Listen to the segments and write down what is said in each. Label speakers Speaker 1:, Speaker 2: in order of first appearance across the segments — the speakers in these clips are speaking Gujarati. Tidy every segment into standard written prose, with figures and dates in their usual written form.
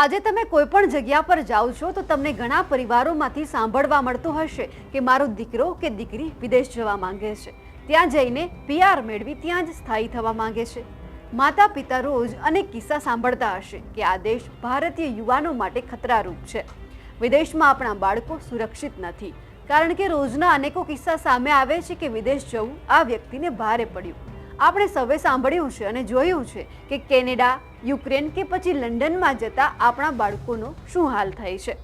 Speaker 1: આજે તમે કોઈ પણ જગ્યા પર જાઓ છો તો તમને ઘણા પરિવારોમાંથી સાંભળવા મળતું હશે કે મારો દીકરો કે દીકરી વિદેશ જવા માંગે છે, ત્યાં જઈને પીઆર મેળવી ત્યાં જ સ્થાયી થવા માંગે છે। માતા પિતા રોજ અનેક કિસ્સા સાંભળતા હશે કે આ દેશ ભારતીય યુવાનો માટે ખતરારૂપ છે। વિદેશમાં આપણા બાળકો સુરક્ષિત નથી, કારણ કે રોજના અનેકો કિસ્સા સામે આવે છે કે વિદેશ જવું આ વ્યક્તિને ભારે પડ્યું। આપણે સૌએ સાંભળ્યું છે અને જોયું છે કે કેનેડા, યુક્રેન કે પછી લંડનમાં જતા આપણા બાળકોનો શું હાલ થાય છે।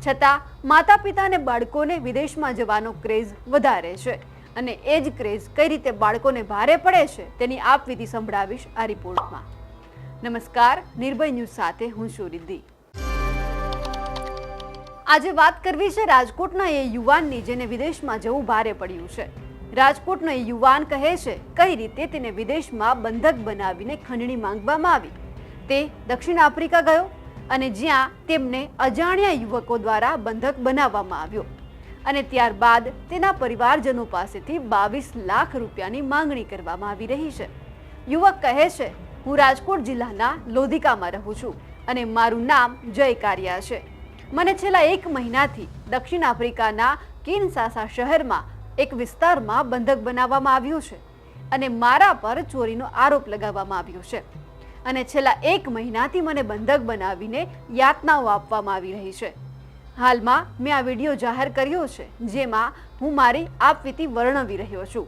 Speaker 1: છતાં માતા પિતા અને બાળકોને વિદેશમાં જવાનો ક્રેઝ વધારે છે અને એ જ ક્રેઝ કઈ રીતે બાળકોને ભારે પડે છે તેની આપવીતી સંભળાવીશ આ રિપોર્ટમાં। નમસ્કાર, નિર્ભય ન્યૂઝ સાથે હું છું રિદ્ધિ। આજે વાત કરવી છે રાજકોટના એ યુવાનની જેને વિદેશમાં જવું ભારે પડ્યું છે। રાજકોટનો એ યુવાન કહે છે કઈ રીતે તેને વિદેશમાં બંધક બનાવીને ખંડણી માંગવામાં આવી। તે દક્ષિણ આફ્રિકા ગયો અને જ્યાં તેમને અજાણ્યા યુવકો દ્વારા બંધક બનાવવામાં આવ્યો અને ત્યારબાદ તેના પરિવારજનો પાસેથી 22 લાખ રૂપિયાની માંગણી કરવામાં આવી રહી છે। યુવક કહે છે, હું રાજકોટ જિલ્લાના લોધિકામાં રહું છું અને મારું નામ જય કારિયા છે। મને છેલ્લા 1 મહિનાથી દક્ષિણ આફ્રિકાના કિનસાસા શહેરમાં એક વિસ્તારમાં બંધક બનાવવામાં આવ્યું છે અને મારા પર ચોરીનો આરોપ લગાવવામાં આવ્યો છે અને છેલ્લા 1 મહિનાથી મને બંધક બનાવીને યાતનાઓ આપવામાં આવી રહી છે। હાલમાં મેં આ વિડીયો જાહેર કર્યો છે જેમાં હું મારી આપવીતી વર્ણવી રહ્યો છું।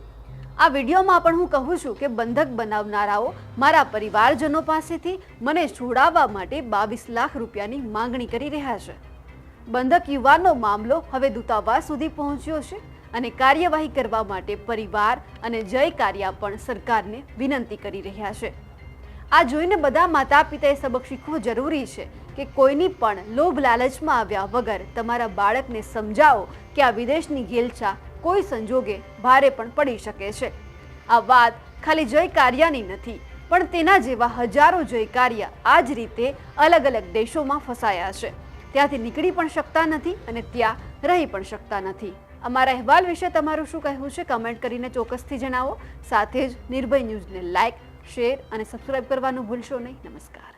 Speaker 1: આ વિડીયોમાં પણ હું કહું છું કે બંધક બનાવનારાઓ મારા પરિવારજનો પાસેથી મને છોડાવવા માટે 22 લાખ રૂપિયાની માંગણી કરી રહ્યા છે। બંધક યુવાનનો મામલો હવે દૂતાવાસ સુધી પહોંચ્યો છે અને કાર્યવાહી કરવા માટે પરિવાર અને જય કારિયા પણ સરકારને વિનંતી કરી રહ્યા છે। આ જોઈને બધા માતા પિતાએ સબક શીખવો જરૂરી છે કે કોઈની પણ લોભ લાલચમાં આવ્યા વગર તમારા બાળકને સમજાવો કે આ વિદેશની ઘેલછા કોઈ સંજોગે ભારે પણ પડી શકે છે। આ વાત ખાલી જય કારિયાની નથી, પણ તેના જેવા હજારો જય કારિયા આ જ રીતે અલગ અલગ દેશોમાં ફસાયા છે, ત્યાંથી નીકળી પણ શકતા નથી અને ત્યાં રહી પણ શકતા નથી। અમારા અહેવાલ વિશે તમારું શું કહેવું છે કમેન્ટ કરીને ચોક્કસથી જણાવો। સાથે જ નિર્ભય ન્યૂઝને લાઇક, શેર અને સબસ્ક્રાઇબ કરવાનું ભૂલશો નહીં। નમસ્કાર।